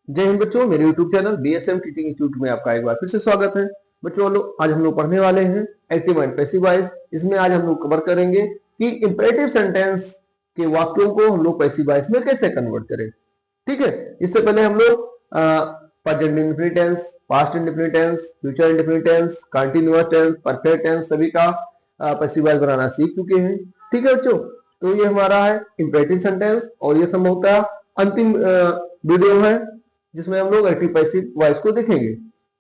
जय हिंद बच्चों, मेरे YouTube channel BSM teaching institute में आपका एक बार फिर से स्वागत है। बच्चों आज हम लोग पढ़ने वाले हैं एक्टिव एंड पैसिव वॉइस। इसमें आज हम लोग कवर करेंगे कि इंपेरेटिव सेंटेंस के वाक्यों को हम लोग पैसिव वॉइस में कैसे कन्वर्ट करें। ठीक है, इससे पहले हम लोग present indefinite tense, past indefinite tense, future indefinite tense, continuous tense, perfect tense सभी का पैसिव वॉइस बनाना सीख चुके हैं। ठीक है बच्चों, तो ये हमारा है इंपेरेटिव सेंटेंस और ये संभवतः अंतिम वीडियो है जिसमें हम लोग एक्टिव पैसिव वॉइस को देखेंगे।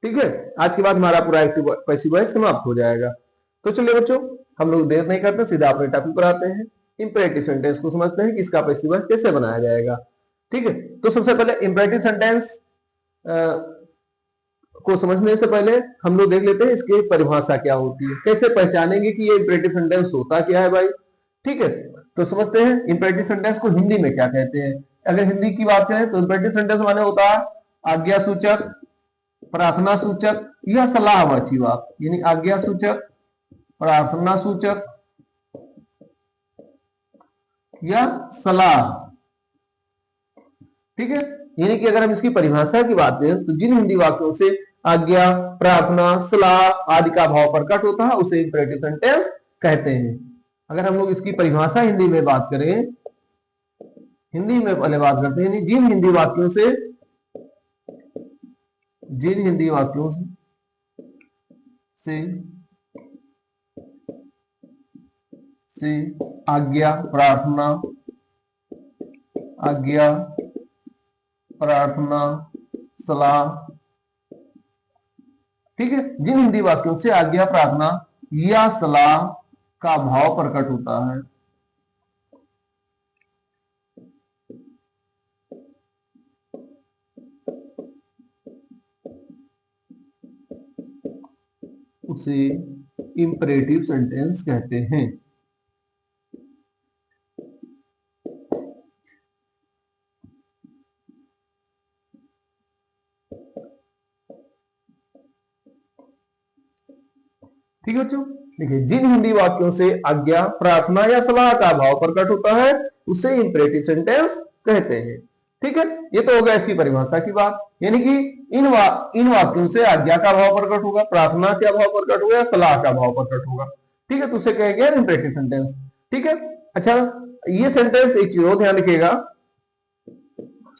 ठीक है, आज के बाद हमारा पूरा एक्टिव पैसिव वॉइस समाप्त हो जाएगा। तो चलिए बच्चों, हम लोग देर नहीं करते, सीधा अपने टॉपिक पर आते हैं। इंपेरेटिव सेंटेंस को समझते हैं कि इसका पैसिव वॉइस कैसे बनाया जाएगा। ठीक है, तो सबसे पहले इंपेरेटिव सेंटेंस को समझने से पहले हम लोग देख लेते हैं इसकी परिभाषा क्या होती है, कैसे पहचानेंगे कि ये इंपेरेटिव सेंटेंस होता क्या है भाई। ठीक है, तो समझते हैं इंपेरेटिव सेंटेंस को हिंदी में क्या कहते हैं। अगर हिंदी की बात करें तो इंपेरेटिव सेंटेंस माने होता है आज्ञा सूचक, प्रार्थना सूचक या सलाहवाची वाक्य, यानी आज्ञा सूचक, प्रार्थना सूचक या सलाह। ठीक है, यानी कि अगर हम इसकी परिभाषा की बात करें तो जिन हिंदी वाक्यों से आज्ञा, प्रार्थना, सलाह आदि का भाव प्रकट होता है उसे इंपेरेटिव सेंटेंस कहते हैं। अगर हम लोग इसकी परिभाषा हिंदी में बात करें, हिंदी में पहले बात करते हैं, जिन हिंदी वाक्यों से आज्ञा, प्रार्थना, सलाह। ठीक है, जिन हिंदी वाक्यों से आज्ञा, प्रार्थना या सलाह का भाव प्रकट होता है उसे इंपेरेटिव सेंटेंस कहते हैं। ठीक है बच्चों, देखिए जिन हिंदी वाक्यों से आज्ञा, प्रार्थना या सलाह का भाव प्रकट होता है उसे इंपेरेटिव सेंटेंस कहते हैं। ठीक है, ये तो हो गया इसकी परिभाषा की बात, यानी कि इन वाक्यों से आज्ञा का भाव प्रकट होगा, प्रार्थना का भाव प्रकट होगा, सलाह का भाव प्रकट होगा। ठीक है, तो उसे कहेंगे इंपेरेटिव सेंटेंस। ठीक है, अच्छा ये सेंटेंस एक चीज और ध्यान रखिएगा,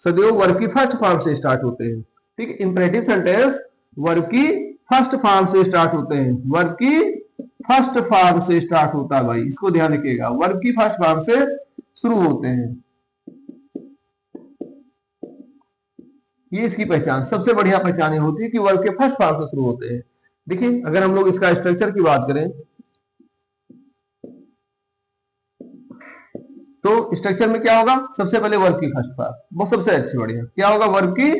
सदैव वर्ब की फर्स्ट फॉर्म से स्टार्ट होते हैं। ठीक है, इंपेरेटिव सेंटेंस वर्ब की फर्स्ट फॉर्म से स्टार्ट होते हैं, वर्ब की फर्स्ट फॉर्म से स्टार्ट होता है भाई, इसको ध्यान रखिएगा, वर्ब की फर्स्ट फॉर्म से शुरू होते हैं। ये इसकी पहचान, सबसे बढ़िया पहचान होती है कि वर्ब के फर्स्ट फॉर्म से शुरू होते हैं। देखिए अगर हम लोग इसका स्ट्रक्चर की बात करें तो स्ट्रक्चर में क्या होगा, सबसे पहले वर्ब की फर्स्ट फॉर्म, वो सबसे अच्छी बढ़िया क्या होगा, वर्ब की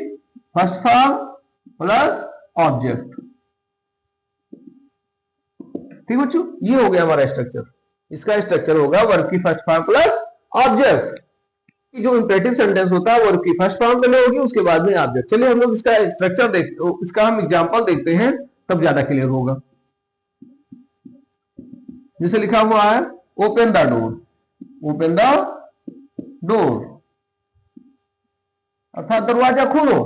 फर्स्ट फॉर्म प्लस ऑब्जेक्ट। ठीक बच्चों, ये हो गया हमारा स्ट्रक्चर। इसका स्ट्रक्चर होगा वर्ब की फर्स्ट फॉर्म प्लस ऑब्जेक्ट। जो इंपेरेटिव सेंटेंस होता है वर्ब की फर्स्ट फॉर्म पहले होगी, उसके बाद में ऑब्जेक्ट। चलिए हम लोग इसका स्ट्रक्चर देखते, इसका हम एग्जांपल देखते हैं, तब ज्यादा क्लियर होगा। जैसे लिखा हुआ है open the door, open the door अर्थात दरवाजा खोलो।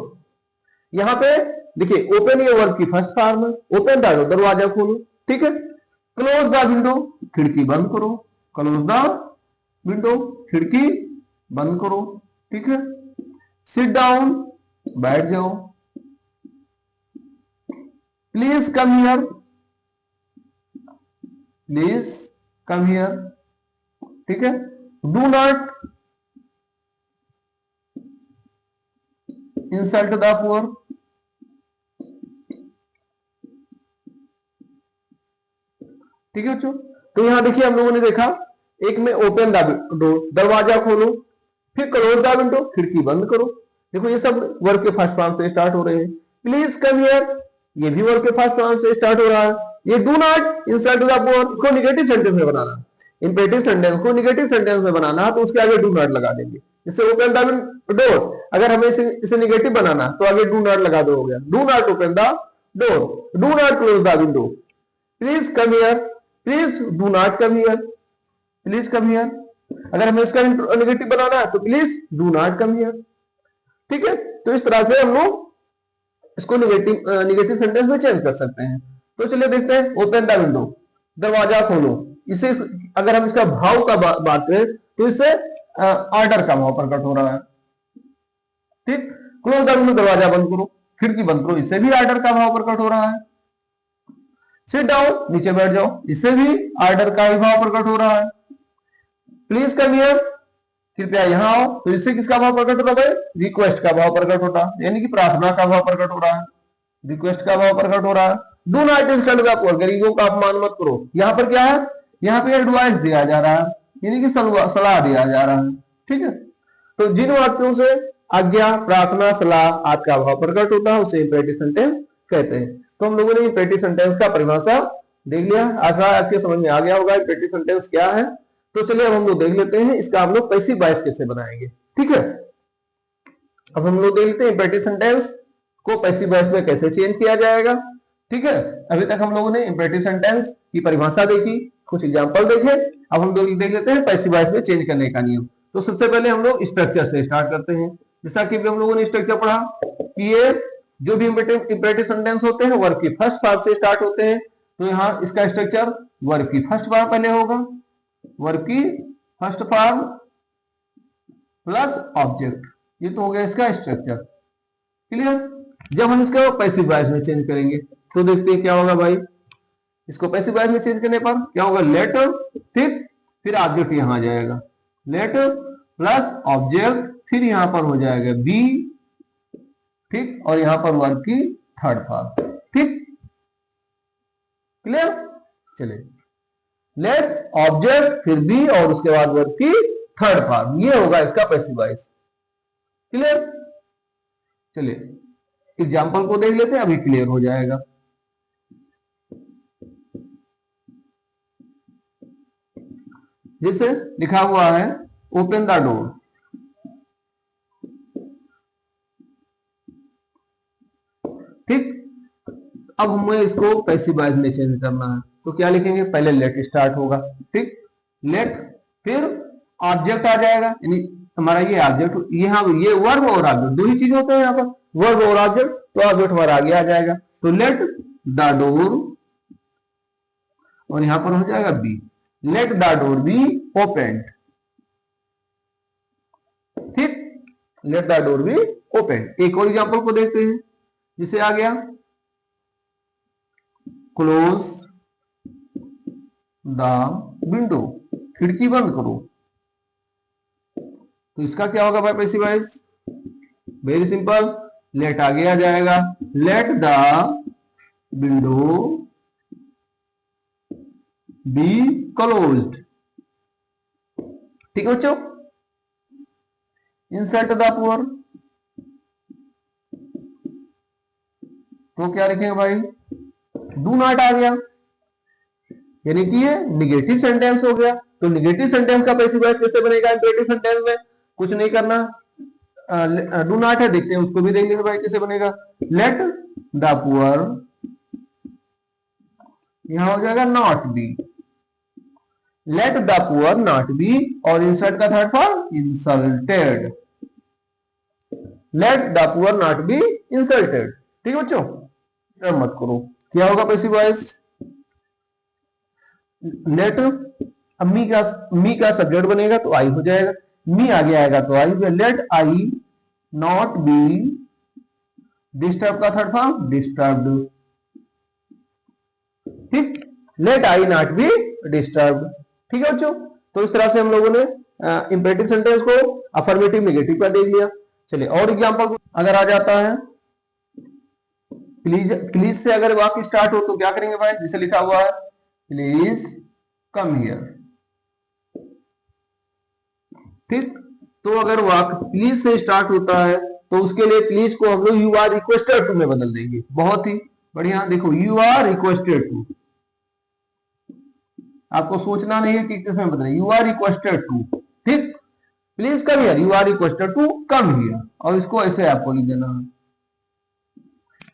यहां पे देखिए ओपन ये वर्ब की फर्स्ट फॉर्म है, ओपन द डोर दरवाजा खोलो। ठीक है, क्लोज द विंडो खिड़की बंद करो, क्लोज द विंडो खिड़की बंद करो। ठीक है, सिट डाउन बैठ जाओ, please come here, please come here. ठीक है, do not insult the poor. ठीक है बच्चों, तो यहां देखिए हम लोगों ने देखा, एक में ओपन द डोर दरवाजा खोलो, फिर क्लोज द विंडो खिड़की बंद करो। देखो ये सब वर्ब के फर्स्ट फॉर्म से स्टार्ट हो रहे हैं। प्लीज कम हियर ये भी वर्ब के फर्स्ट फॉर्म से स्टार्ट हो रहा है। ये do not insult the poor, इसको नेगेटिव सेंटेंस में बनाना, इंपेरेटिव सेंटेंस को नेगेटिव सेंटेंस में बनाना तो उसके आगे डू नॉट लगा देंगे। जैसे ओपन द डोर, अगर हमें इसे नेगेटिव बनाना तो आगे डू नॉट लगा दो, हो गया do not open the door, do not close the window, please come here, please do not come here, please come here. अगर हमें इसका नेगेटिव बनाना है तो please do not come here. ठीक है, तो इस तरह से हम लोग इसको निगेटिव सेंटेंस में चेंज कर सकते हैं। तो चलिए देखते हैं, ओपन द विंडो, दरवाजा खोलो। इसे अगर हम इसका भाव का बात करें तो इससे ऑर्डर का भाव प्रकट हो रहा है। ठीक, क्लोज द विंडो, दरवाजा बंद करो, खिड़की बंद करो, इससे भी ऑर्डर का भाव प्रकट हो रहा है। सिट डाउन, नीचे बैठ जाओ, इससे भी ऑर्डर का ही भाव प्रकट हो रहा है। प्लीज कम हियर, कृपया यहां आओ, तो इससे किसका भाव प्रकट हो रहा है? रिक्वेस्ट का भाव प्रकट हो रहा है, यानी कि प्रार्थना का भाव प्रकट हो रहा है, रिक्वेस्ट का भाव प्रकट हो रहा है। Do not insult the poor, गरीबों का अपमान मत करो। यहां पर क्या है? यहाँ पे एडवाइस दिया जा रहा है, यानी कि सलाह दिया जा रहा है। ठीक है, तो जिन वाक्यों से आज्ञा, प्रार्थना, सलाह आदि का भाव प्रकट होता है उसे इंपेरेटिव सेंटेंस कहते हैं। तो हम लोगों ने इंपेरेटिव सेंटेंस का परिभाषा देख लिया, आशा आपके समझ में आ गया होगा इंपेरेटिव सेंटेंस क्या है। तो चलिए अब हम लोग देख लेते हैं इसका हम लोग पैसिव वॉइस कैसे बनाएंगे। ठीक है, अब हम लोग देख लेते हैं इंपेरेटिव सेंटेंस को पैसिव वॉइस में कैसे चेंज किया जाएगा। ठीक है, अभी तक हम लोगों ने इंपेरेटिव सेंटेंस की परिभाषा देखी, कुछ एग्जांपल देखे। अब हम लोग देख लेते हैं पैसिव वॉइस में चेंज करने का नियम। तो सबसे पहले हम लोग स्ट्रक्चर से स्टार्ट करते हैं। जैसा कि हम लोगों ने स्ट्रक्चर पढ़ा कि ये जो भी इंपेरेटिव सेंटेंस होते हैं वर्ब की फर्स्ट फॉर्म से स्टार्ट होते हैं। तो यहाँ इसका स्ट्रक्चर वर्ब की फर्स्ट फॉर्म पहले होगा, वर्ब की फर्स्ट फॉर्म प्लस ऑब्जेक्ट, ये तो हो गया इसका स्ट्रक्चर। क्लियर? जब हम इसको पैसिव वॉइस में चेंज करेंगे तो देखते हैं क्या होगा भाई। इसको पैसिव वॉइस में चेंज करने पर क्या होगा? लेट, ठीक, फिर ऑब्जेक्ट यहां आ जाएगा, लेट प्लस ऑब्जेक्ट, फिर यहां पर हो जाएगा बी, ठीक, और यहां पर वर्ब की थर्ड फॉर्म। ठीक, क्लियर? चलिए, लेट ऑब्जेक्ट फिर बी और उसके बाद वर्ब की थर्ड फॉर्म, ये होगा इसका पैसिव वॉइस। क्लियर? चलिए एग्जाम्पल को देख लेते हैं, अभी क्लियर हो जाएगा। जैसे लिखा हुआ है ओपन द डोर, ठीक, अब हमें इसको पैसिव वॉइस में चेंज करना है। तो क्या लिखेंगे? पहले लेट स्टार्ट होगा, ठीक, लेट, फिर ऑब्जेक्ट आ जाएगा, यानी हमारा ये ऑब्जेक्ट, यहाँ ये वर्ब और ऑब्जेक्ट दो ही चीज होते हैं यहाँ पर, वर्ब और ऑब्जेक्ट, तो ऑब्जेक्ट हमारा आगे आ जाएगा। तो लेट द डोर, और यहां पर हो जाएगा be, let the door be opened, ठीक, let the door be opened. एक और एग्जांपल को देखते हैं, जिसे आ गया क्लोज द विंडो, खिड़की बंद करो। तो इसका क्या होगा भाई passive voice? Very simple, let आगे आ जाएगा, let the window be closed. ठीक है बच्चों, इंसर्ट द पुअर, तो क्या लिखेंगे भाई? डू नॉट आ गया, यानी कि ये निगेटिव सेंटेंस हो गया। तो निगेटिव सेंटेंस का पैसिव वॉइस कैसे बनेगा इंपेरेटिव सेंटेंस में? कुछ नहीं करना, डू नॉट है, देखते हैं उसको भी देख लेते भाई कैसे बनेगा। लेट द पुअर, यहां हो जाएगा not be, let the poor not be, और इंसर्ट का third form insulted, let the poor not be insulted. ठीक है बच्चों, मत करो, क्या होगा पैसिव वॉइस? लेट, मी का सब्जेक्ट बनेगा तो आई हो जाएगा, मी आगे आएगा तो I, let I not be disturb का थर्ड फॉर्म डिस्टर्ब्ड, ठीक, let I not be disturbed. ठीक है बच्चों, तो इस तरह से हम लोगों ने इंपेरेटिव सेंटेंस को अफर्मेटिव नेगेटिव का देख लिया। चलिए और एग्जांपल अगर आ जाता है, प्लीज, प्लीज से अगर वाक्य स्टार्ट हो तो क्या करेंगे भाई? जैसे लिखा हुआ है प्लीज कम हियर, ठीक, तो अगर वाक्य प्लीज से स्टार्ट होता है तो उसके लिए प्लीज को हम लोग यू आर रिक्वेस्टेड टू में बदल देंगे। बहुत ही बढ़िया, देखो यू आर रिक्वेस्टेड टू, आपको सोचना नहीं है कि किसमें बदले, यू आर रिक्वेस्टेड टू, ठीक, please come here, you are requested to come here, और इसको ऐसे आपको लिख देना है,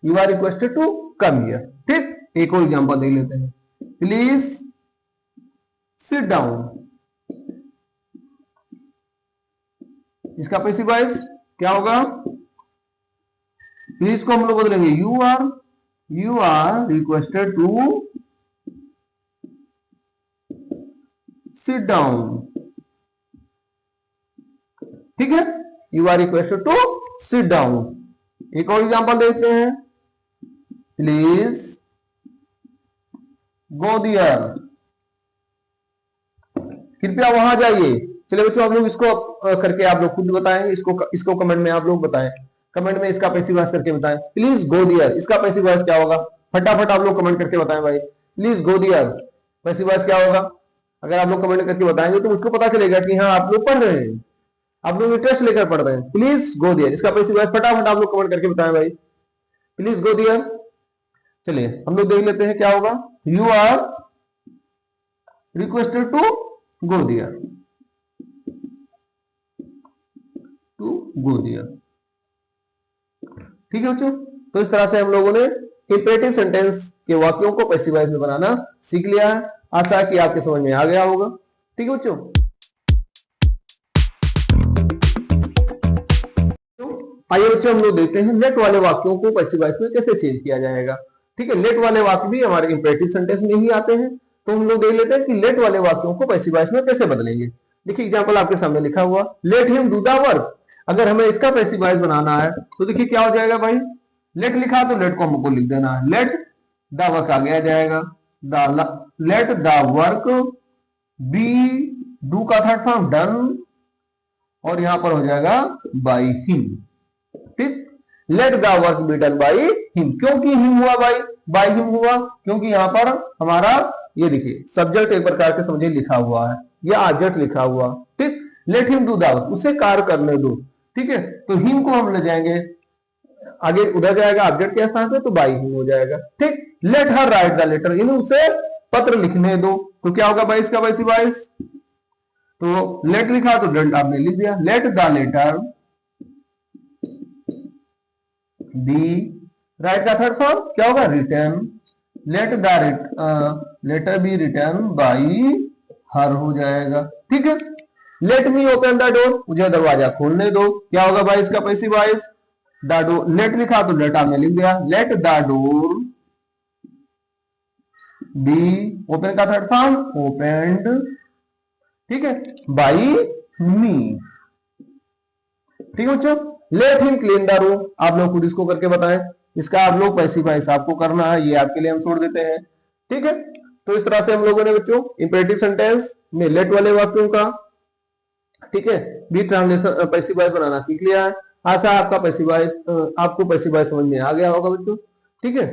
you are requested to come here. ठीक, एक और एग्जांपल देख लेते हैं, प्लीज सिट डाउन, इसका पैसिव वॉइस क्या होगा? फिर इसको हम लोग बदलेंगे you are requested to sit down. ठीक है, you are requested to sit down. एक और एग्जांपल देखते हैं, प्लीज गो देयर, कृपया वहां जाइए। चलिए बच्चों, आप लोग इसको करके आप लोग खुद बताएं, इसको कमेंट में आप लोग बताएं, कमेंट में इसका पैसिव वॉइस करके बताएं। प्लीज गो देयर, इसका पैसिव वॉइस क्या होगा? फटाफट आप लोग कमेंट करके बताएं भाई। Please go there passive voice क्या होगा? अगर आप लोग कमेंट करके बताएंगे तो मुझको पता चलेगा कि हाँ आप लोग पढ़ रहे हैं, आप लोग इंटरेस्ट लेकर पढ़ रहे हैं। प्लीज गो देयर, इसका पैसिव वॉइस फटाफट आप लोग कमेंट करके बताएं भाई। Please go there. चलिए हम लोग देख लेते हैं क्या होगा। You are requested to go there, to go there. ठीक है बच्चों, तो इस तरह से हम लोगों ने इंपेरेटिव सेंटेंस के वाक्यों को पैसिव वॉइस में बनाना सीख लिया है। आशा है कि आपके समझ में आ गया होगा। ठीक है बच्चों, आइए बच्चों हम लोग देखते हैं लेट वाले वाक्यों को पैसिव वॉइस में कैसे चेंज किया जाएगा। ठीक है, लेट वाले वाक्य भी हमारे इंपेरेटिव सेंटेंस में ही आते हैं, तो हम लोग देख लेते हैं कि लेट वाले वाक्यों को पैसिव वॉइस में कैसे बदलेंगे। देखिए एग्जांपल आपके सामने लिखा हुआ, let him do the work. अगर हमें इसका पैसिव वॉइस बनाना है तो देखिए क्या हो जाएगा भाई, लेट लिखा तो लेट को हमको लिख देना है, लेट द वर्क आगे आ जाएगा, let the work be, do का थर्ड फॉर्म डन, और यहां पर हो जाएगा बाय हिम। ठीक, let the work be done by him. क्योंकि हिम हुआ भाई, बाय हिम हुआ क्योंकि यहां पर हमारा ये देखिए सब्जेक्ट एक प्रकार के समझिए लिखा हुआ है, या ऑब्जेक्ट लिखा हुआ। ठीक, let him do the work, उसे कार्य करने दो। ठीक है, तो हिम को हम ले जाएंगे आगे, उधर जाएगा ऑब्जेक्ट के स्थान पे, तो बाय हिम हो जाएगा। ठीक, let her write the letter, इन्हें उसे पत्र लिखने दो। तो क्या होगा भाई इसका पैसिव वॉइस, तो लेट लिखा तो लेट आपने लिख दिया, let the letter be, write का थर्ड फॉर्म क्या होगा return, let the letter be return by her हो जाएगा। ठीक है, let me open the door, मुझे दरवाजा खोलने दो। क्या होगा भाई इसका passive voice, the door, let लिखा तो लेट आपने लिख दिया, let the door be, open का थर्ड फॉर्म ओपेंड, ठीक है, बाई मी। ठीक है बच्चों, let him clean the room, आप लोग खुद इसको करके बताएं, इसका आप लोग पैसिव वॉइस आपको करना है, ये आपके लिए हम छोड़ देते हैं। ठीक है, तो इस तरह से हम लोगों ने बच्चों इंपेरेटिव सेंटेंस में लेट वाले वाक्यों का, ठीक है, बी ट्रांसलेशन पैसिव वॉइस बनाना सीख लिया है। आशा आपका पैसिव वॉइस, आपको पैसिव वॉइस समझ में आ गया होगा बच्चों। ठीक है,